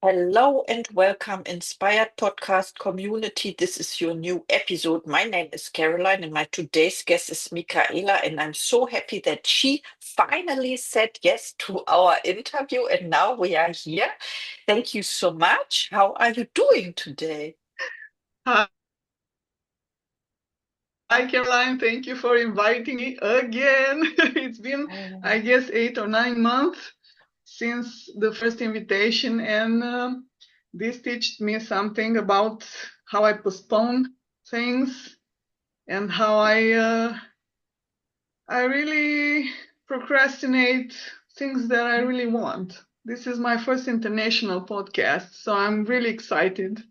Hello and welcome, Inspired Podcast community. This is your new episode. My name is Caroline, and my today's guest is Michaela. And I'm so happy that she finally said yes to our interview. And now we are here. Thank you so much. How are you doing today? Hi, Caroline. Thank you for inviting me again. It's been, I Um, guess, 8 or 9 months since the first invitation, and this teaches me something about how I postpone things and how I really procrastinate things that I really want. This is my first international podcast, so I'm really excited.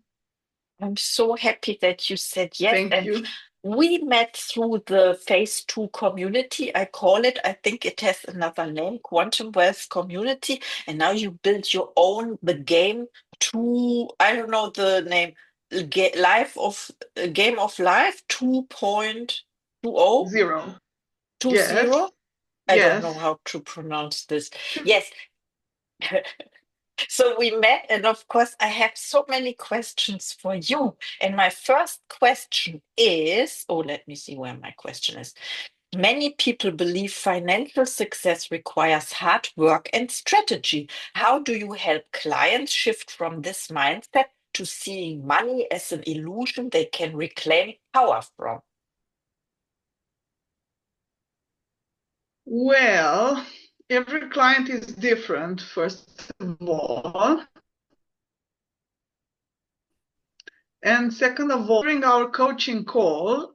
I'm so happy that you said yes. Thank And you. we met through the phase two community. I call it, I think it has another name, Quantum Wealth Community. And now you build your own, the game to, I don't know the name, Life of Game of Life 2.20, Zero. 20. Yes. I don't know Yes. how to pronounce this. Yes. So we met, and of course, I have so many questions for you. And my first question is, oh, let me see where my question is. Many people believe financial success requires hard work and strategy. How do you help clients shift from this mindset to seeing money as an illusion they can reclaim power from? Well, every client is different, first of all. And second of all, during our coaching call,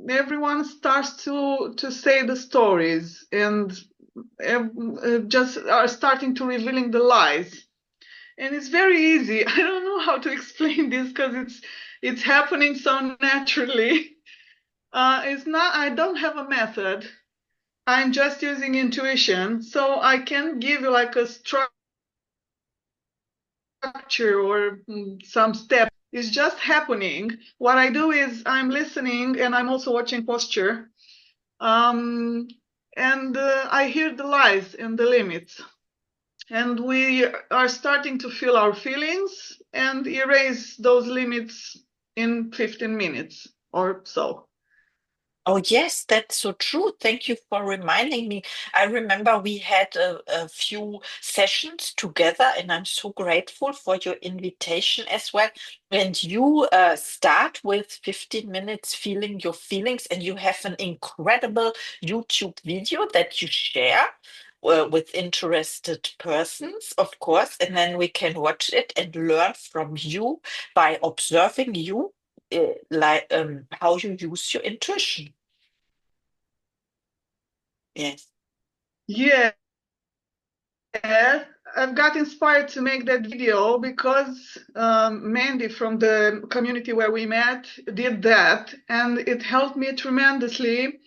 everyone starts to say the stories and just are starting to revealing the lies. And it's very easy. I don't know how to explain this because it's happening so naturally. It's not. I don't have a method. I'm just using intuition, so I can give you like a structure or some steps. It's just happening. What I do is I'm listening and I'm also watching posture. Um, and I hear the lies and the limits. And we are starting to feel our feelings and erase those limits in 15 minutes or so. Oh, yes, that's so true. Thank you for reminding me. I remember we had a few sessions together, and I'm so grateful for your invitation as well. And you start with 15 minutes feeling your feelings, and you have an incredible YouTube video that you share. With interested persons, of course, and then we can watch it and learn from you by observing you, like how you use your intuition. Yes. Yeah, I've got inspired to make that video because Mandy from the community where we met did that, and it helped me tremendously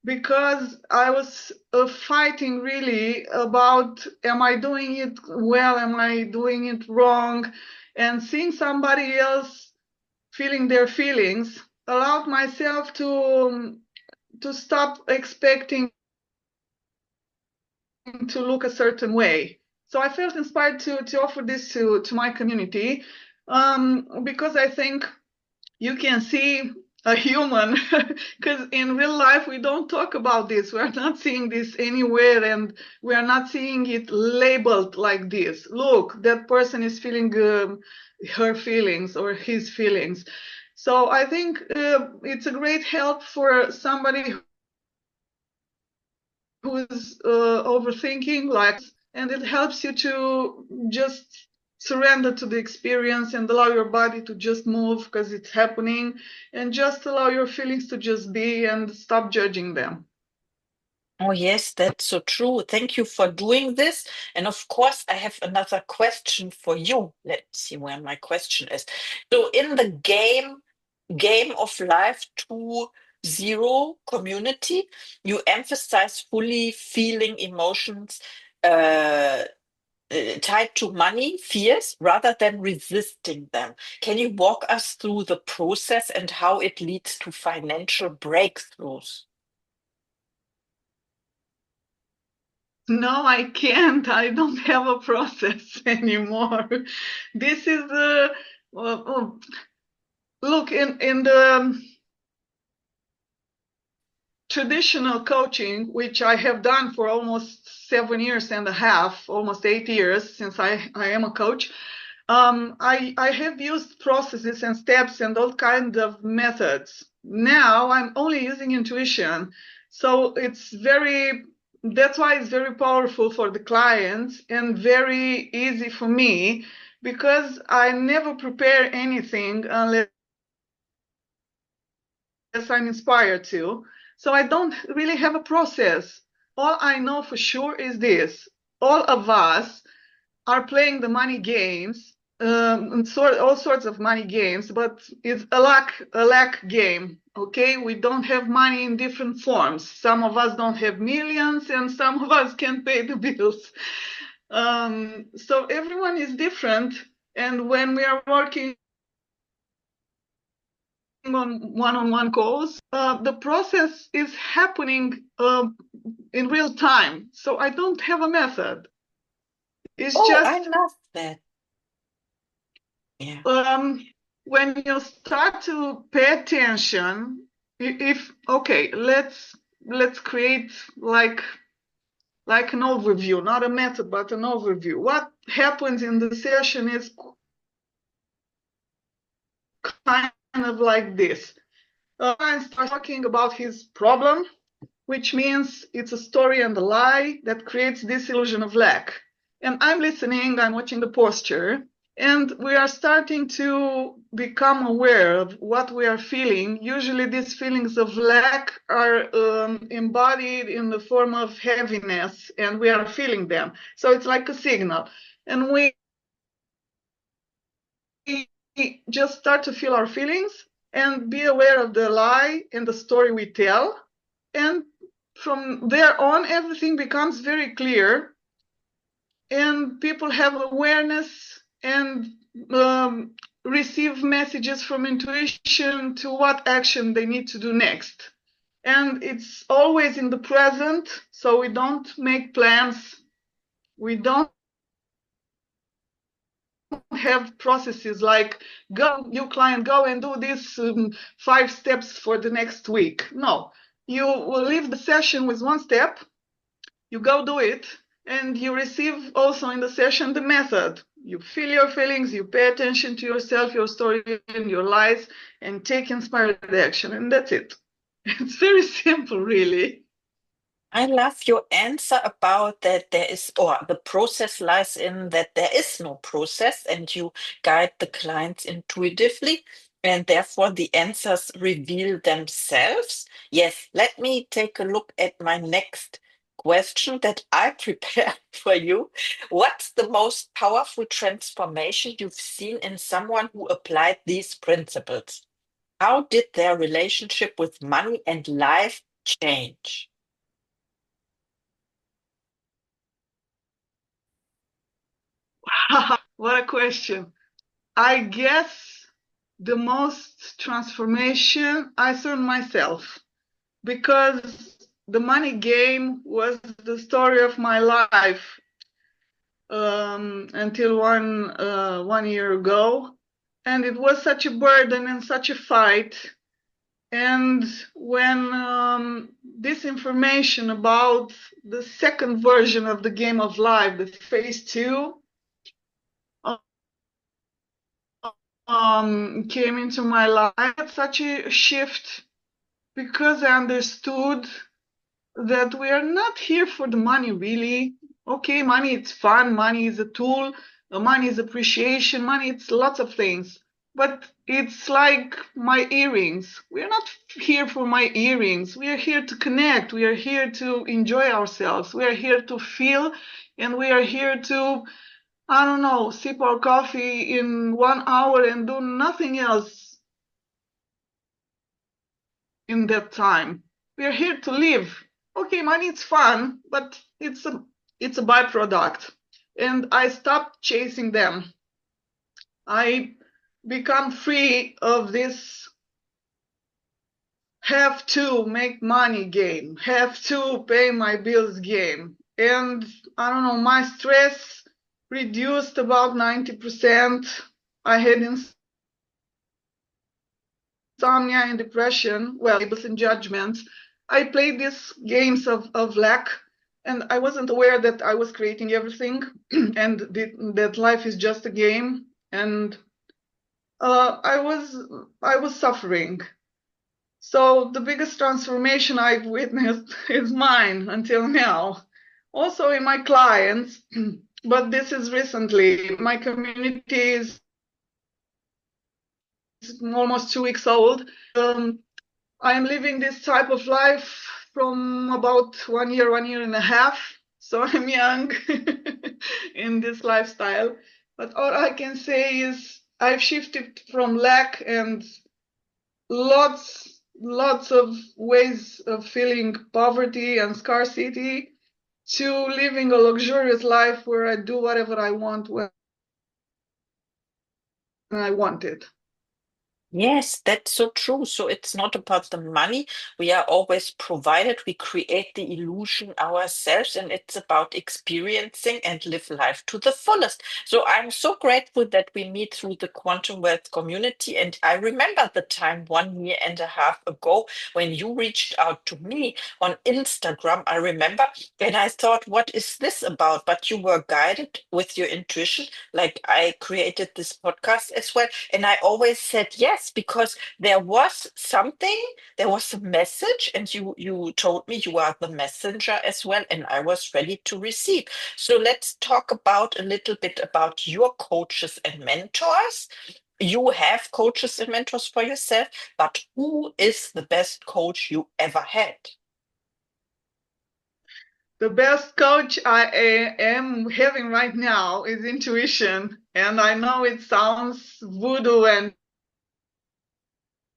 because I was fighting really about am I doing it well, am I doing it wrong, and seeing somebody else feeling their feelings allowed myself to stop expecting to look a certain way. So I felt inspired to offer this to my community because I think you can see a human because in real life we don't talk about this. We are not seeing this anywhere, and we are not seeing it labeled like this. Look, that person is feeling her feelings or his feelings. So I think it's a great help for somebody who's overthinking, like, and it helps you to just surrender to the experience and allow your body to just move because it's happening, and just allow your feelings to just be and stop judging them. Oh, yes, that's so true. Thank you for doing this. And of course, I have another question for you. Let's see where my question is. So, in the game of life 2.0 community, you emphasize fully feeling emotions uh, tied to money, fears, rather than resisting them. Can you walk us through the process and how it leads to financial breakthroughs? No, I can't. I don't have a process anymore. This is look in the traditional coaching, which I have done for almost 7 years and a half, almost 8 years since I am a coach. I have used processes and steps and all kinds of methods. Now I'm only using intuition. So that's why it's very powerful for the clients and very easy for me because I never prepare anything unless I'm inspired to. So I don't really have a process. All I know for sure is this. All of us are playing the money games, all sorts of money games, but it's a lack game. Okay, we don't have money in different forms. Some of us don't have millions, and some of us can't pay the bills. So everyone is different, and when we are working on one-on-one calls, the process is happening in real time. So I don't have a method. It's Oh, I just love that. Yeah. um, when you start to pay attention, if okay, let's create like an overview, not a method, but an overview. What happens in the session is kind of like this. I start talking about his problem, which means it's a story and a lie that creates this illusion of lack. And I'm listening, I'm watching the posture, and we are starting to become aware of what we are feeling. Usually, these feelings of lack are embodied in the form of heaviness, and we are feeling them. So it's like a signal. And we just start to feel our feelings and be aware of the lie and the story we tell. And from there on, everything becomes very clear, and people have awareness and um, receive messages from intuition to what action they need to do next. And it's always in the present, so we don't make plans. We don't have processes like go, you client, go and do this 5 steps for the next week. No, you will leave the session with one step, you go do it, and you receive also in the session the method. You feel your feelings, you pay attention to yourself, your story, and your lies, and take inspired action. And that's it. It's very simple, really. I love your answer about that there is, or the process lies in that there is no process and you guide the clients intuitively and therefore the answers reveal themselves. Yes, let me take a look at my next question that I prepared for you. What's the most powerful transformation you've seen in someone who applied these principles? How did their relationship with money and life change? What a question. I guess the most transformation I saw in myself because the money game was the story of my life until 1 year ago, and it was such a burden and such a fight. And when this information about the second version of the game of life, the phase two, came into my life, I had such a shift because I understood that we are not here for the money, really. Okay, money it's fun, money is a tool, money is appreciation, money it's lots of things. But it's like my earrings. We're not here for my earrings. We are here to connect. We are here to enjoy ourselves. We are here to feel, and we are here to, I don't know, sip our coffee in 1 hour and do nothing else in that time. We are here to live. Okay, money is fun, but it's a byproduct. And I stopped chasing them. I become free of this have to make money game, have to pay my bills game. and I don't know, my stress reduced about 90%. I had insomnia and depression, well, labels and judgments. I played these games of lack, and I wasn't aware that I was creating everything and that life is just a game. And I was suffering. So the biggest transformation I've witnessed is mine until now. Also in my clients, but this is recently. My community is almost 2 weeks old. I am living this type of life from about 1 year and a half. So I'm young in this lifestyle. But all I can say is I've shifted from lack and lots of ways of feeling poverty and scarcity to living a luxurious life where I do whatever I want when I want it. Yes, that's so true. So it's not about the money. We are always provided. We create the illusion ourselves, and it's about experiencing and live life to the fullest. So I'm so grateful that we meet through the Quantum Wealth community. And I remember the time 1 year and a half ago when you reached out to me on Instagram. I remember, and I thought, what is this about? But you were guided with your intuition, like I created this podcast as well. And I always said yes, because there was something, there was a message, and you told me you are the messenger as well, and I was ready to receive. So let's talk about a little bit about your coaches and mentors. You have coaches and mentors for yourself, but who is the best coach you ever had? The best coach am having right now is intuition. And I know it sounds voodoo and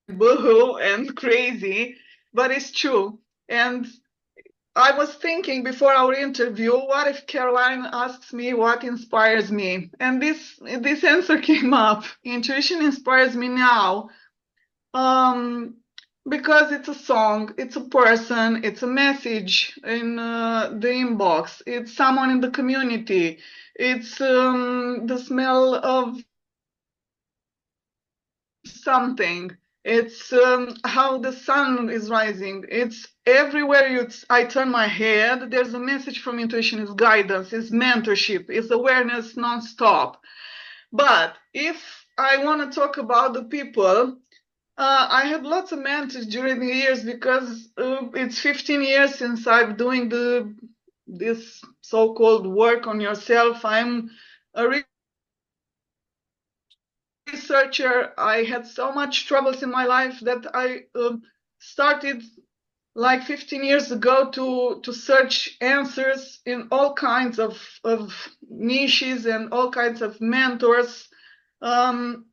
boohoo and crazy, but it's true. And I was thinking before our interview, what if Caroline asks me what inspires me? And this answer came up. Intuition inspires me now. Um, because it's a song, it's a person, it's a message in the inbox, it's someone in the community, it's the smell of something. It's how the sun is rising. It's everywhere I turn my head. There's a message from intuition. It's guidance. It's mentorship. It's awareness nonstop. But if I want to talk about the people, I had lots of mentors during the years because it's 15 years since I'm doing this so-called work on yourself. I'm a researcher. I had so much troubles in my life that I started like 15 years ago to search answers in all kinds of niches and all kinds of mentors. Um,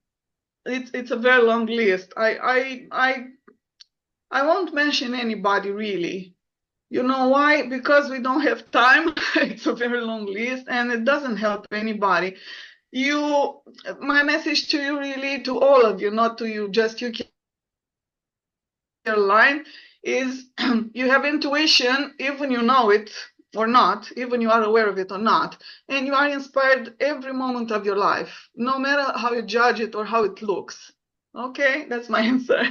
it's a very long list. I won't mention anybody really. You know why? Because we don't have time. It's a very long list and it doesn't help anybody. You, my message to you really, to all of you, not to you, just you, Caroline, is you have intuition, even you know it or not, even you are aware of it or not, and you are inspired every moment of your life, no matter how you judge it or how it looks. Okay, that's my answer.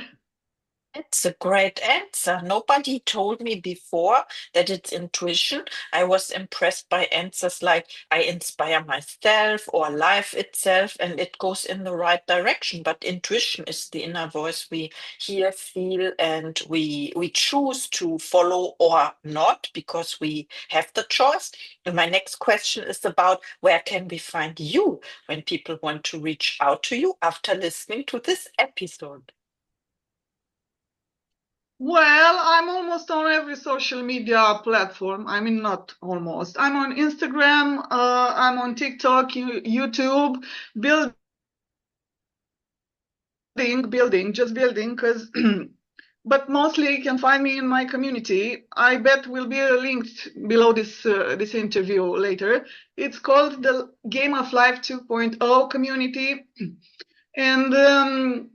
It's a great answer. Nobody told me before that it's intuition. I was impressed by answers like I inspire myself or life itself, and it goes in the right direction. But intuition is the inner voice we hear, feel, and we choose to follow or not because we have the choice. And my next question is about where can we find you when people want to reach out to you after listening to this episode? Well, I'm almost on every social media platform. I mean, not almost. I'm on Instagram, I'm on TikTok, YouTube, just building, because but mostly you can find me in my community. I bet will be linked below this interview later. It's called the Game of Life 2.0 community, and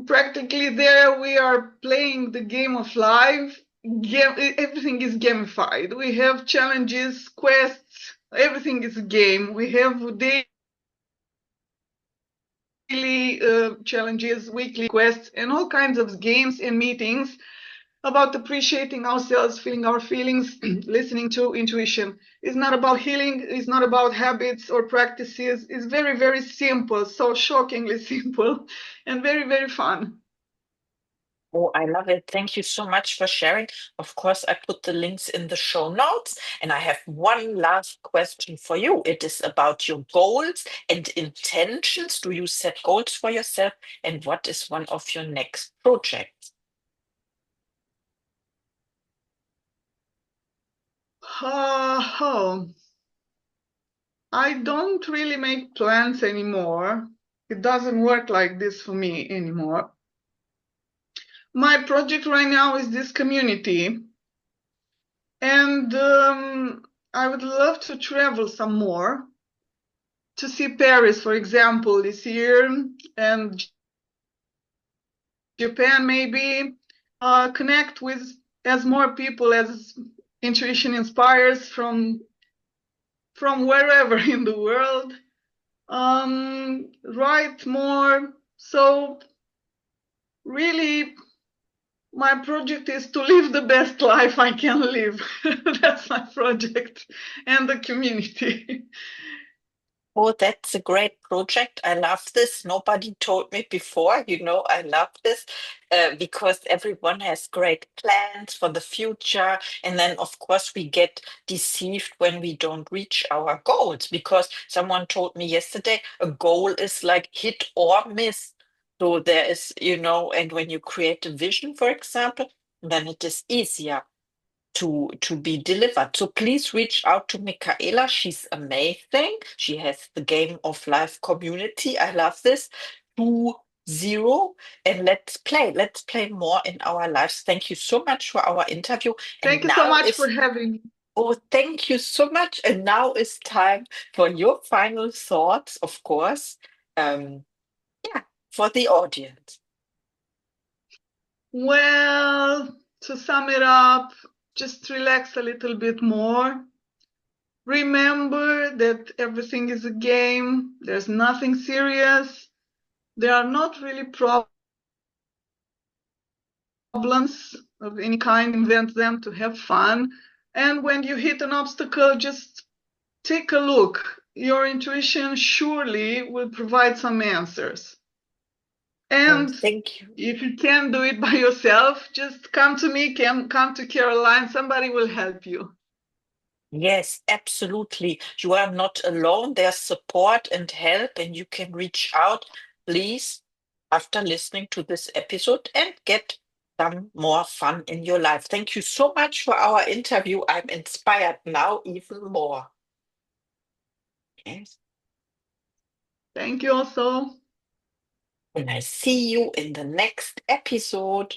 practically there we are playing the game of life everything is gamified. We have challenges, quests, everything is a game. We have daily challenges, weekly quests, and all kinds of games and meetings about appreciating ourselves, feeling our feelings, listening to intuition. It's not about healing, it's not about habits or practices. It's very, very simple, so shockingly simple, and very, very fun. Oh, I love it. Thank you so much for sharing. Of course, I put the links in the show notes. And I have one last question for you. It is about your goals and intentions. Do you set goals for yourself? And what is one of your next projects? Oh, I don't really make plans anymore. It doesn't work like this for me anymore. My project right now is this community, and I would love to travel some more to see Paris, for example, this year, and Japan maybe, connect with as more people as intuition inspires from wherever in the world. Write more. So really, my project is to live the best life I can live. That's my project and the community. Oh, that's a great project. I love this. Nobody told me before. I love this because everyone has great plans for the future. And then, of course, we get deceived when we don't reach our goals because someone told me yesterday a goal is like hit or miss. So there is, and when you create a vision, for example, then it is easier to be delivered. So please reach out to Michaela. She's amazing. She has the Game of Life community. I love this. 2-0. And let's play. Let's play more in our lives. Thank you so much for our interview. And Thank you so now much for is having me. oh, thank you so much. And now is time for your final thoughts, of course. Um, yeah, for the audience. Well, to sum it up, just relax a little bit more. Remember that everything is a game. There's nothing serious. There are not really problems of any kind. Invent them to have fun. And when you hit an obstacle, just take a look. Your intuition surely will provide some answers. Oh, And thank you. if you can't do it by yourself, just come to me, come to Caroline. Somebody will help you. Yes, absolutely. You are not alone. There's support and help, and you can reach out, please, after listening to this episode and get some more fun in your life. Thank you so much for our interview. I'm inspired now even more. Yes. Thank you also. And I see you in the next episode.